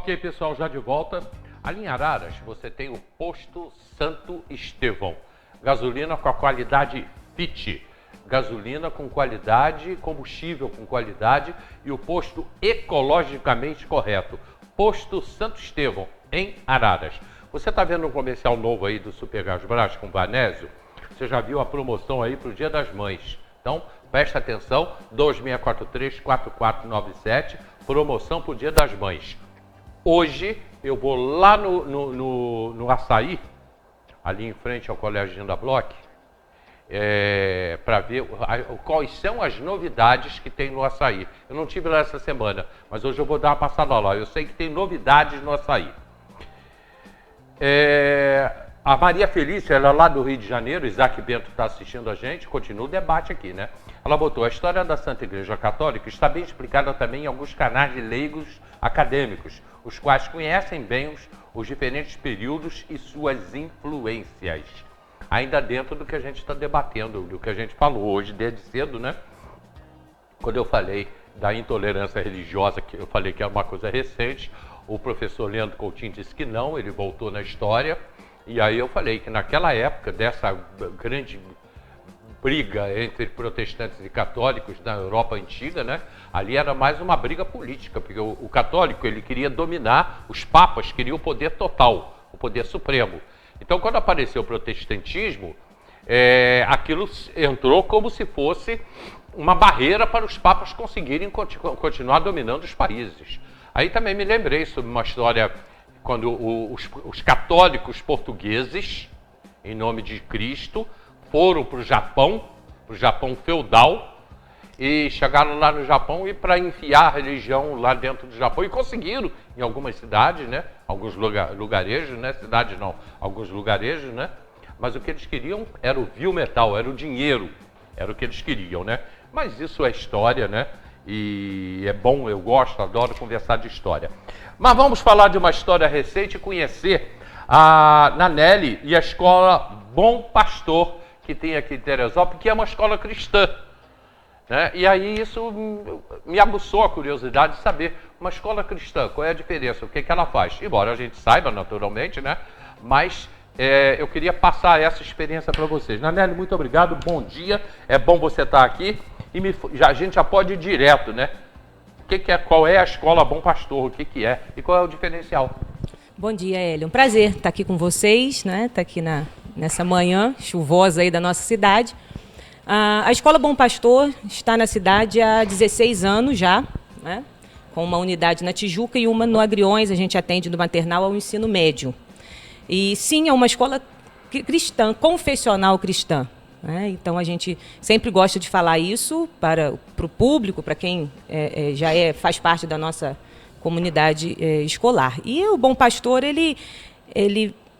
Ok, pessoal, já de volta. Ali em Araras, você tem o Posto Santo Estevão. Gasolina com a qualidade FIT. Gasolina com qualidade, combustível com qualidade e o posto ecologicamente correto. Posto Santo Estevão, em Araras. Você está vendo um comercial novo aí do Supergás Brás com Vanésio? Você já viu a promoção aí para o Dia das Mães. Então, presta atenção, 2643-4497, promoção para o Dia das Mães. Hoje eu vou lá no Açaí, ali em frente ao Colégio Ginda Bloch, para ver quais são as novidades que tem no Açaí. Eu não tive lá essa semana, mas hoje eu vou dar uma passada lá. Eu sei que tem novidades no Açaí. A Maria Felícia, ela é lá do Rio de Janeiro, Isaac Bento está assistindo a gente, continua o debate aqui, né? Ela botou: a história da Santa Igreja Católica está bem explicada também em alguns canais de leigos acadêmicos, os quais conhecem bem os diferentes períodos e suas influências. Ainda dentro do que a gente está debatendo, do que a gente falou hoje desde cedo, né? Quando eu falei da intolerância religiosa, que eu falei que é uma coisa recente, o professor Leandro Coutinho disse que não, ele voltou na história. E aí eu falei que naquela época dessa grande briga entre protestantes e católicos na Europa antiga, né, ali era mais uma briga política, porque o católico ele queria dominar, os papas queriam o poder total, o poder supremo. Então quando apareceu o protestantismo, aquilo entrou como se fosse uma barreira para os papas conseguirem continuar dominando os países. Aí também me lembrei sobre uma história quando os católicos portugueses, em nome de Cristo, foram para o Japão feudal, e chegaram lá no Japão e para enfiar a religião lá dentro do Japão, e conseguiram em algumas cidades, né? Alguns lugarejos, né? Cidades não, alguns lugarejos, né? Mas o que eles queriam era o vil metal, era o dinheiro, era o que eles queriam, né? Mas isso é história, né? E é bom, eu gosto, adoro conversar de história. Mas vamos falar de uma história recente e conhecer a Nanelli e a escola Bom Pastor, que tem aqui em Teresópolis, que é uma escola cristã, né? E aí isso me aguçou a curiosidade de saber, uma escola cristã, qual é a diferença, o que ela faz? Embora a gente saiba, naturalmente, né? Mas eu queria passar essa experiência para vocês. Nanelli, muito obrigado, bom dia, é bom você estar aqui. E a gente já pode ir direto, né? Qual é a escola Bom Pastor, o que é e qual é o diferencial? Bom dia, Hélio. Um prazer estar aqui com vocês, né? Estar aqui nessa manhã chuvosa aí da nossa cidade. A escola Bom Pastor está na cidade há 16 anos já, né? Com uma unidade na Tijuca e uma no Agriões. A gente atende do maternal ao ensino médio. E sim, é uma escola cristã, confessional cristã. Então a gente sempre gosta de falar isso para o público, para quem já faz parte da nossa comunidade escolar. E o Bom Pastor, ele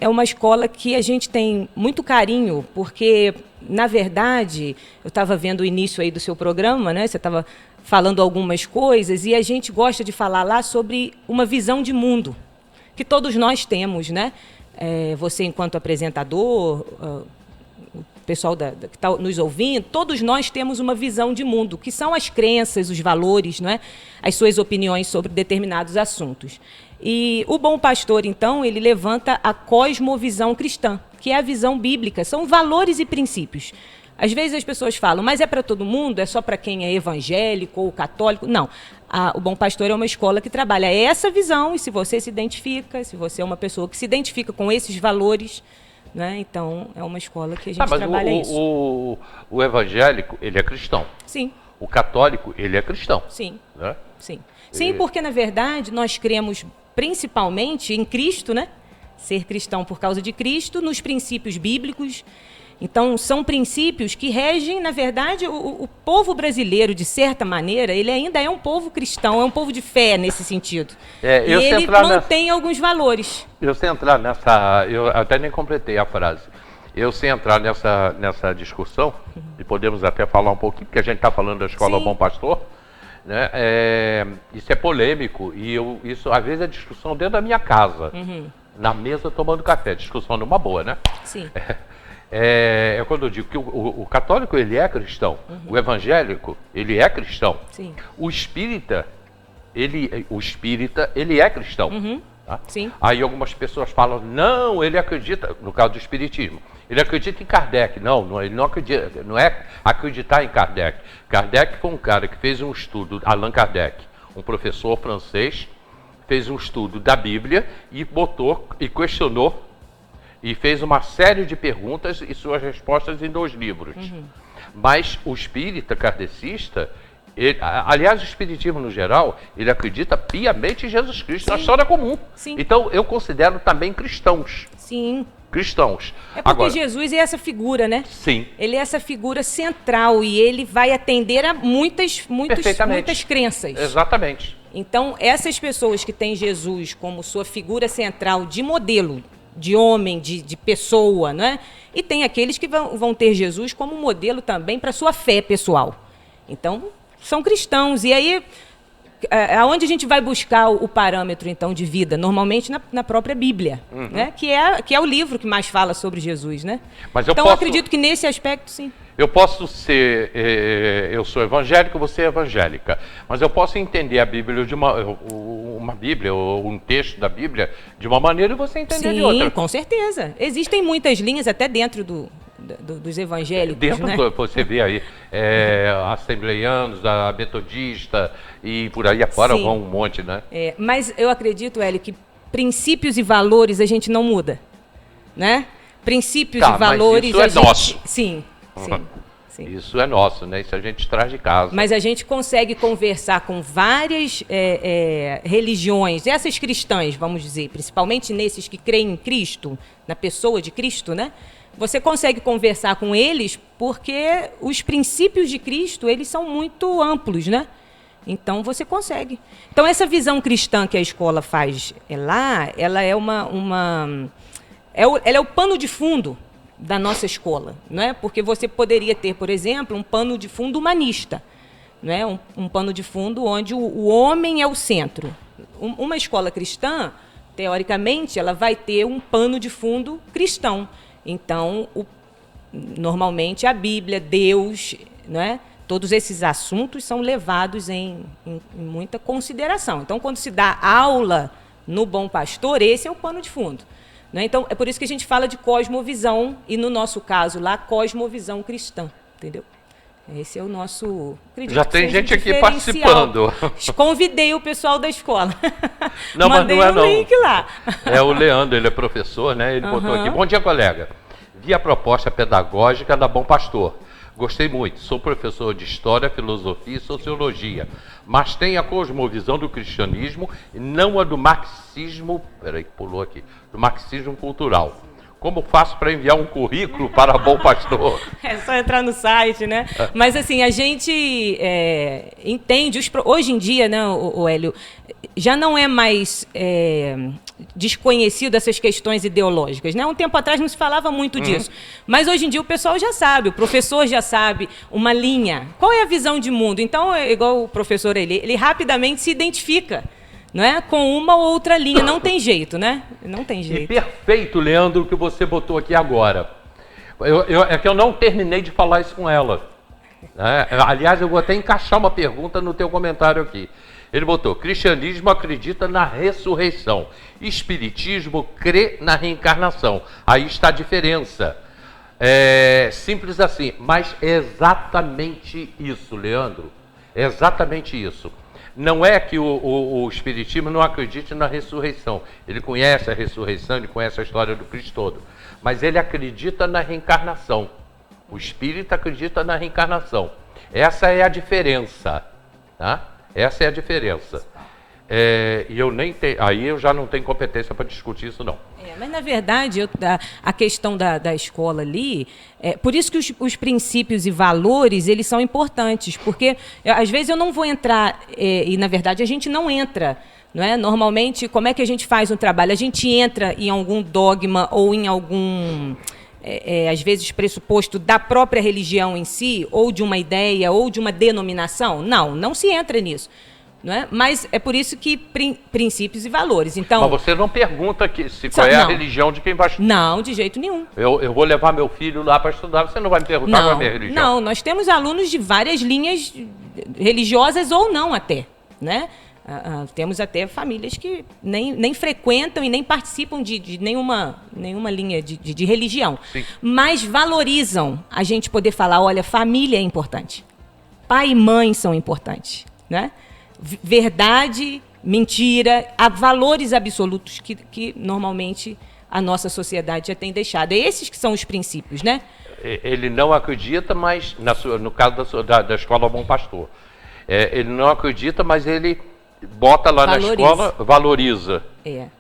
é uma escola que a gente tem muito carinho, porque, na verdade, eu estava vendo o início aí do seu programa, né? Você estava falando algumas coisas, e a gente gosta de falar lá sobre uma visão de mundo, que todos nós temos, né? Você enquanto apresentador, o pessoal que está nos ouvindo, todos nós temos uma visão de mundo, que são as crenças, os valores, não é? As suas opiniões sobre determinados assuntos. E o Bom Pastor, então, ele levanta a cosmovisão cristã, que é a visão bíblica, são valores e princípios. Às vezes as pessoas falam, mas é para todo mundo? É só para quem é evangélico ou católico? Não. O Bom Pastor é uma escola que trabalha essa visão, e se você se identifica, se você é uma pessoa que se identifica com esses valores, né? Então, é uma escola que a gente trabalha isso. O evangélico, ele é cristão. Sim. O católico, ele é cristão. Sim. Né? Sim. Sim, porque, na verdade, nós cremos principalmente em Cristo, né? Ser cristão por causa de Cristo, nos princípios bíblicos. Então, são princípios que regem, na verdade, o povo brasileiro, de certa maneira, ele ainda é um povo cristão, é um povo de fé nesse sentido. E ele mantém alguns valores. Eu sei entrar nessa... Eu até nem completei a frase. Eu sei entrar nessa discussão, e podemos até falar um pouquinho, porque a gente está falando da escola Bom Pastor, né? Isso é polêmico, e isso às vezes é discussão dentro da minha casa, na mesa tomando café, discussão numa boa, né? Sim. Quando eu digo que o católico, ele é cristão, o evangélico, ele é cristão, Sim. O espírita, o espírita, ele é cristão. Tá? Sim. Aí algumas pessoas falam, não, ele acredita, no caso do espiritismo, ele acredita em Kardec. Não, ele não acredita, não é acreditar em Kardec. Kardec foi um cara que fez um estudo, Allan Kardec, um professor francês, fez um estudo da Bíblia e botou e questionou e fez uma série de perguntas e suas respostas em 2 livros. Mas o espírita kardecista, aliás, o espiritismo no geral, ele acredita piamente em Jesus Cristo, na história comum. Sim. Então, eu considero também cristãos. Sim. Cristãos. É porque Agora, Jesus é essa figura, né? sim. Ele é essa figura central e ele vai atender a muitas crenças. Exatamente. Então, essas pessoas que têm Jesus como sua figura central de modelo, de homem, de pessoa, né? E tem aqueles que vão ter Jesus como modelo também para sua fé pessoal. Então, são cristãos. E aí, aonde a gente vai buscar o parâmetro, então, de vida? Normalmente na própria Bíblia, né? Que é o livro que mais fala sobre Jesus, né? Mas então, eu acredito que nesse aspecto, sim. Eu posso ser, eu sou evangélico, você é evangélica, mas eu posso entender a Bíblia de uma Bíblia ou um texto da Bíblia de uma maneira e você entender de outra. Sim, com certeza. Existem muitas linhas até dentro dos evangélicos, dentro né? Você vê aí assembleianos, a metodista e por aí afora Sim. vão um monte, né? Mas eu acredito, Hélio, que princípios e valores a gente não muda, né? Princípios e valores... Isso é nosso. Sim. Sim. Isso é nosso, né? Isso a gente traz de casa. Mas a gente consegue conversar com várias religiões, essas cristãs, vamos dizer, principalmente nesses que creem em Cristo, na pessoa de Cristo, né? Você consegue conversar com eles porque os princípios de Cristo, eles são muito amplos, né? Então, você consegue. Então, essa visão cristã que a escola faz lá, ela é ela é o pano de fundo da nossa escola, não é? Porque você poderia ter, por exemplo, um pano de fundo humanista, não é? Um pano de fundo onde o homem é o centro. Uma escola cristã, teoricamente, ela vai ter um pano de fundo cristão. Então, normalmente a Bíblia, Deus, não é? Todos esses assuntos são levados em muita consideração. Então, quando se dá aula no Bom Pastor, esse é o pano de fundo. Né? Então, é por isso que a gente fala de cosmovisão, e no nosso caso lá, cosmovisão cristã, entendeu? Esse é o nosso... Já tem gente aqui participando. Convidei o pessoal da escola. Não, mandei mas não é um link lá. É o Leandro, ele é professor, né? Ele botou aqui. Bom dia, colega. Vi a proposta pedagógica da Bom Pastor. Gostei muito. Sou professor de História, Filosofia e Sociologia, mas tenho a cosmovisão do cristianismo e não a do marxismo... Peraí, pulou aqui. Do marxismo cultural. Como faço para enviar um currículo para Bom Pastor? É só entrar no site, né? Mas, assim, a gente entende... Hoje em dia, né, o Hélio, já não é mais desconhecido essas questões ideológicas, né? Um tempo atrás não se falava muito disso. Mas, hoje em dia, o pessoal já sabe, o professor já sabe uma linha. Qual é a visão de mundo? Então, igual o professor, ele rapidamente se identifica, não é? Com uma ou outra linha. Não tem jeito, né? Não tem jeito. E perfeito, Leandro, o que você botou aqui agora. É que eu não terminei de falar isso com ela. Né? Aliás, eu vou até encaixar uma pergunta no teu comentário aqui. Ele botou, cristianismo acredita na ressurreição. Espiritismo crê na reencarnação. Aí está a diferença. Simples assim. Mas é exatamente isso, Leandro. É exatamente isso. Não é que o Espiritismo não acredite na ressurreição. Ele conhece a ressurreição, ele conhece a história do Cristo todo. Mas ele acredita na reencarnação. O Espírito acredita na reencarnação. Essa é a diferença. Tá? Essa é a diferença. E eu nem tenho, aí eu já não tenho competência para discutir isso, não. Mas, na verdade, a questão da escola ali, por isso que os princípios e valores, eles são importantes, porque, às vezes, eu não vou entrar, e, na verdade, a gente não entra, não é? Normalmente, como é que a gente faz um trabalho? A gente entra em algum dogma ou em algum... às vezes, pressuposto da própria religião em si, ou de uma ideia, ou de uma denominação? Não se entra nisso. Não é? Mas é por isso que princípios e valores. Então, mas você não pergunta qual é a religião de quem vai estudar. Não, de jeito nenhum. Eu vou levar meu filho lá para estudar, você não vai me perguntar qual é a minha religião? Não, nós temos alunos de várias linhas religiosas ou não até, né? Temos até famílias que nem frequentam e nem participam de nenhuma linha de religião. Sim. Mas valorizam a gente poder falar, olha, família é importante. Pai e mãe são importantes. Né? Verdade, mentira, há valores absolutos que normalmente a nossa sociedade já tem deixado. É esses que são os princípios, né? Ele não acredita, mas no caso da Escola Bom Pastor, ele não acredita, mas ele bota lá na escola, valoriza.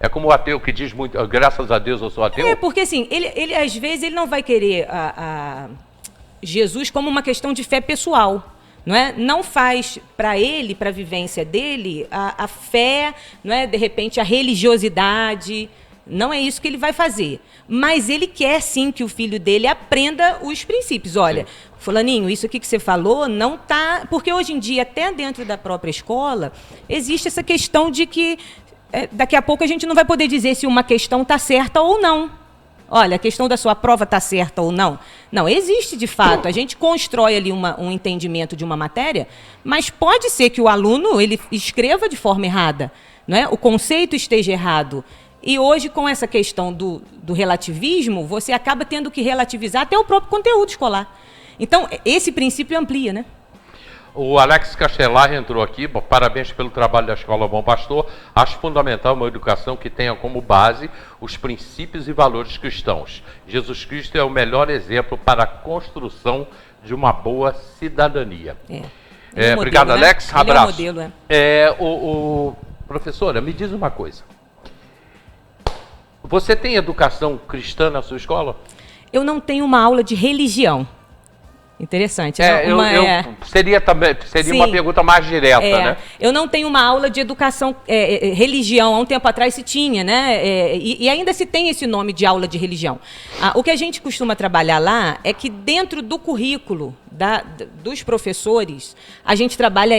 É como o ateu que diz muito, graças a Deus eu sou ateu. Porque assim, ele às vezes ele não vai querer Jesus como uma questão de fé pessoal. Não faz para ele, para a vivência dele, a fé, de repente a religiosidade. Não é isso que ele vai fazer. Mas ele quer, sim, que o filho dele aprenda os princípios. Olha, sim. Fulaninho, isso aqui que você falou não está... Porque hoje em dia, até dentro da própria escola, existe essa questão de que daqui a pouco a gente não vai poder dizer se uma questão está certa ou não. Olha, a questão da sua prova está certa ou não. Não, existe de fato. A gente constrói ali um entendimento de uma matéria, mas pode ser que o aluno ele escreva de forma errada, o conceito esteja errado. E hoje, com essa questão do relativismo, você acaba tendo que relativizar até o próprio conteúdo escolar. Então, esse princípio amplia, né? O Alex Castelar entrou aqui, parabéns pelo trabalho da Escola Bom Pastor. Acho fundamental uma educação que tenha como base os princípios e valores cristãos. Jesus Cristo é o melhor exemplo para a construção de uma boa cidadania. Obrigado, modelo, Alex. Né? Abraço. Ele é um modelo, Professora, me diz uma coisa. Você tem educação cristã na sua escola? Eu não tenho uma aula de religião. Interessante. Seria uma pergunta mais direta, né? Eu não tenho uma aula de educação, religião. Há um tempo atrás se tinha, né? E ainda se tem esse nome de aula de religião. O que a gente costuma trabalhar lá é que dentro do currículo dos professores, a gente trabalha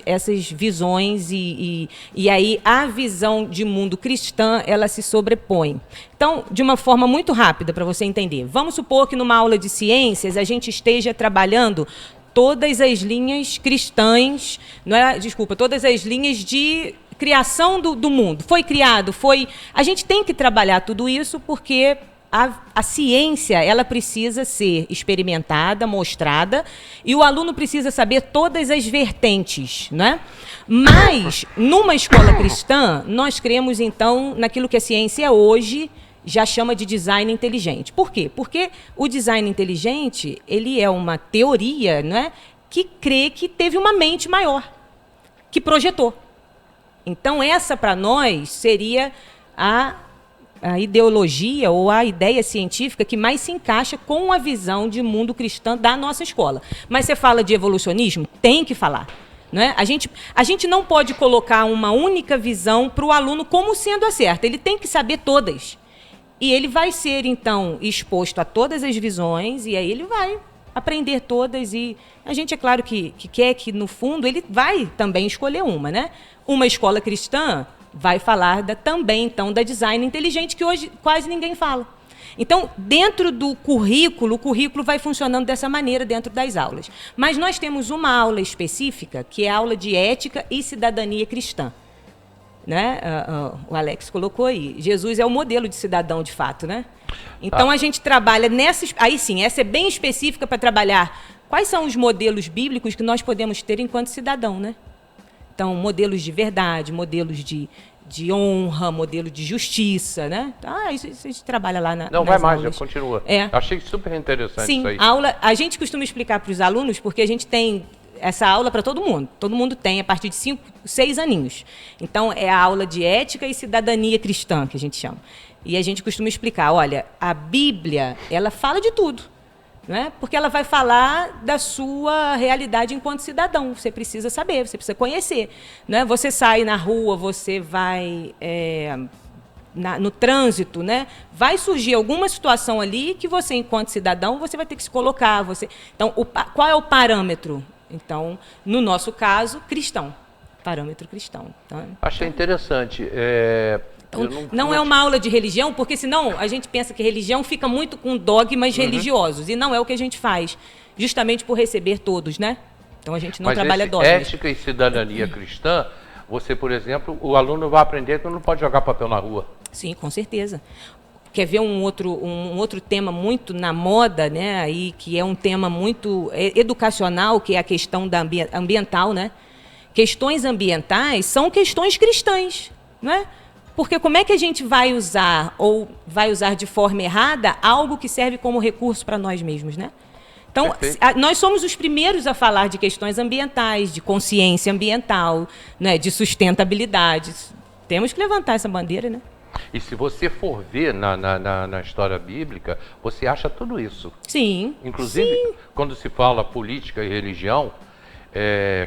essas visões e aí a visão de mundo cristã, ela se sobrepõe. Então, de uma forma muito rápida, para você entender, vamos supor que numa aula de ciências a gente esteja trabalhando todas as linhas cristãs, todas as linhas de criação do mundo. Foi criado, a gente tem que trabalhar tudo isso porque a ciência, ela precisa ser experimentada, mostrada, e o aluno precisa saber todas as vertentes, né? Mas, numa escola cristã, nós cremos, então, naquilo que a ciência hoje já chama de design inteligente. Por quê? Porque o design inteligente, ele é uma teoria, né, que crê que teve uma mente maior, que projetou. Então, essa, para nós, seria a ideologia ou a ideia científica que mais se encaixa com a visão de mundo cristã da nossa escola. Mas você fala de evolucionismo? Tem que falar. Né? A gente não pode colocar uma única visão para o aluno como sendo a certa. Ele tem que saber todas. E ele vai ser, então, exposto a todas as visões e aí ele vai aprender todas. E a gente, é claro, que quer que, no fundo, ele vai também escolher uma. Né? Uma escola cristã vai falar também, então, da design inteligente, que hoje quase ninguém fala. Então, dentro do currículo, o currículo vai funcionando dessa maneira dentro das aulas. Mas nós temos uma aula específica, que é a aula de ética e cidadania cristã. Né? O Alex colocou aí. Jesus é o modelo de cidadão, de fato. Né? Então, a gente trabalha nessas... Aí sim, essa é bem específica para trabalhar quais são os modelos bíblicos que nós podemos ter enquanto cidadão, né? Então, modelos de verdade, modelos de honra, modelo de justiça, né? Isso a gente trabalha lá nas Não, vai mais, aulas. Continua. Achei super interessante isso aí. Sim, a gente costuma explicar para os alunos, porque a gente tem essa aula para todo mundo. Todo mundo tem, a partir de 5, 6 aninhos. Então, é a aula de ética e cidadania cristã, que a gente chama. E a gente costuma explicar, olha, a Bíblia, ela fala de tudo. Né? Porque ela vai falar da sua realidade enquanto cidadão. Você precisa saber, você precisa conhecer. Né? Você sai na rua, você vai no trânsito, né? Vai surgir alguma situação ali que você, enquanto cidadão, você vai ter que se colocar. Então, qual é o parâmetro? Então, no nosso caso, cristão. Parâmetro cristão. Então, achei interessante. Não é uma aula de religião, porque senão a gente pensa que religião fica muito com dogmas religiosos, e não é o que a gente faz, justamente por receber todos, né? Então a gente não trabalha dogmas. Ética e cidadania cristã, você, por exemplo, o aluno vai aprender que não pode jogar papel na rua. Sim, com certeza. Quer ver um outro tema muito na moda, né? Aí, que é um tema muito educacional, que é a questão da ambiental, né? Questões ambientais são questões cristãs, né? Porque como é que a gente vai usar, ou vai usar de forma errada, algo que serve como recurso para nós mesmos, né? Então, nós somos os primeiros a falar de questões ambientais, de consciência ambiental, né? De sustentabilidade. Temos que levantar essa bandeira, né? E se você for ver na história bíblica, você acha tudo isso. Sim. Inclusive, sim. Quando se fala política e religião,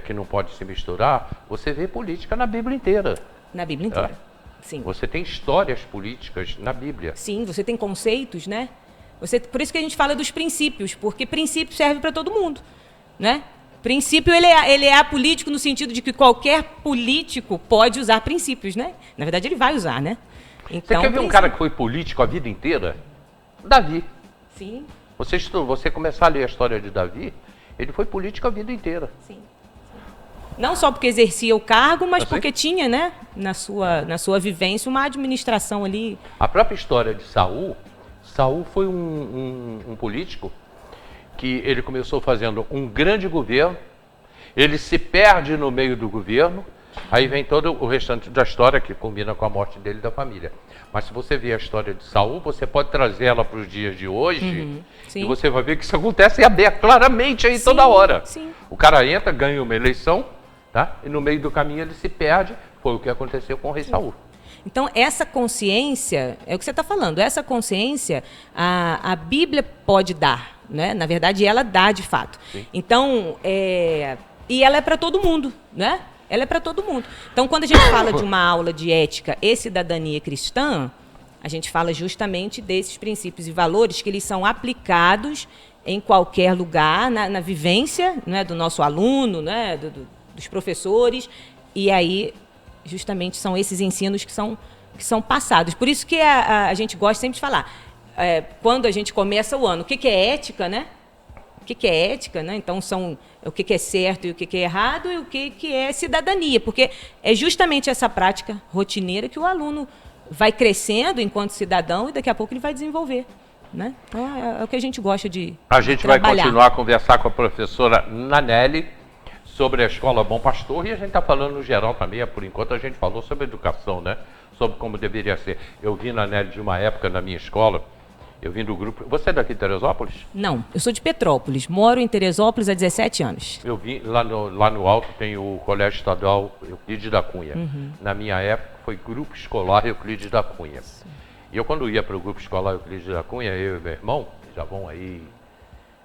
que não pode se misturar, você vê política na Bíblia inteira. Na Bíblia inteira, sim. Você tem histórias políticas na Bíblia. Sim, você tem conceitos, né? Por isso que a gente fala dos princípios, porque princípio serve para todo mundo, né? Princípio, ele é apolítico no sentido de que qualquer político pode usar princípios, né? Na verdade, ele vai usar, né? Então, você quer ver um cara que foi político a vida inteira? Davi. Sim. Você começar a ler a história de Davi, ele foi político a vida inteira. Sim. Não só porque exercia o cargo, mas porque tinha, né, na sua vivência, uma administração ali. A própria história de Saul foi um político que ele começou fazendo um grande governo, ele se perde no meio do governo, aí vem todo o restante da história que combina com a morte dele e da família. Mas se você ver a história de Saul, você pode trazer ela para os dias de hoje, e você vai ver que isso acontece aberto, claramente aí toda hora. Sim. O cara entra, ganha uma eleição, tá? E no meio do caminho ele se perde. Foi o que aconteceu com o rei Saul. Então, essa consciência, é o que você está falando, essa consciência a Bíblia pode dar, né? Na verdade, ela dá de fato. Sim. Então, e ela é para todo mundo, né? Ela é para todo mundo. Então, quando a gente fala de uma aula de ética e cidadania cristã, a gente fala justamente desses princípios e valores que eles são aplicados em qualquer lugar, na vivência, né, do nosso aluno, né, dos professores, e aí justamente são esses ensinos que são passados. Por isso que a gente gosta sempre de falar, quando a gente começa o ano, o que é ética, né? O que é ética, né? Então, são o que é certo e o que é errado e o que é cidadania, porque é justamente essa prática rotineira que o aluno vai crescendo enquanto cidadão e daqui a pouco ele vai desenvolver, né? Então, é o que a gente gosta de A gente trabalhar. Vai continuar a conversar com a professora Nanelli sobre a Escola Bom Pastor, e a gente está falando no geral também, por enquanto a gente falou sobre educação, né? Sobre como deveria ser. Eu vi Nanelli de uma época na minha escola, eu vim do grupo... Você é daqui de Teresópolis? Não, eu sou de Petrópolis, moro em Teresópolis há 17 anos. Eu vim, lá no alto tem o Colégio Estadual Euclides da Cunha. Na minha época foi Grupo Escolar Euclides da Cunha. Sim. E eu quando ia para o Grupo Escolar Euclides da Cunha, eu e meu irmão, já vão aí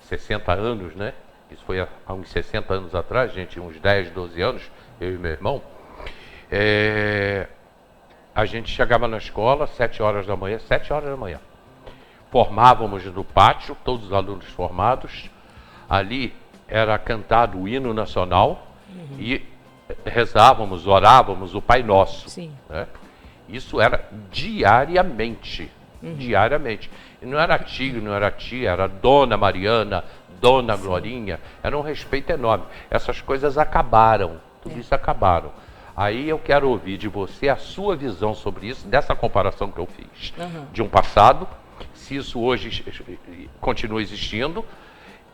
60 anos, né? Isso foi há uns 60 anos atrás, gente, uns 10, 12 anos, eu e meu irmão. A gente chegava na escola, 7 horas da manhã. Formávamos no pátio, todos os alunos formados. Ali era cantado o hino nacional e rezávamos, orávamos o Pai Nosso. Sim. Né? Isso era diariamente. Diariamente. E não era tio, não era tia, era Dona Mariana, Dona Glorinha. Era um respeito enorme. Essas coisas acabaram. Tudo isso acabaram. Aí eu quero ouvir de você a sua visão sobre isso, dessa comparação que eu fiz. De um passado, se isso hoje continua existindo,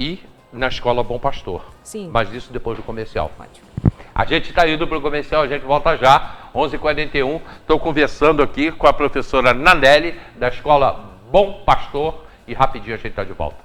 e na Escola Bom Pastor. Sim. Mas isso depois do comercial. Ótimo. A gente está indo para o comercial, a gente volta já, 11h41. Estou conversando aqui com a professora Nanelli, da Escola Bom Pastor, e rapidinho a gente está de volta.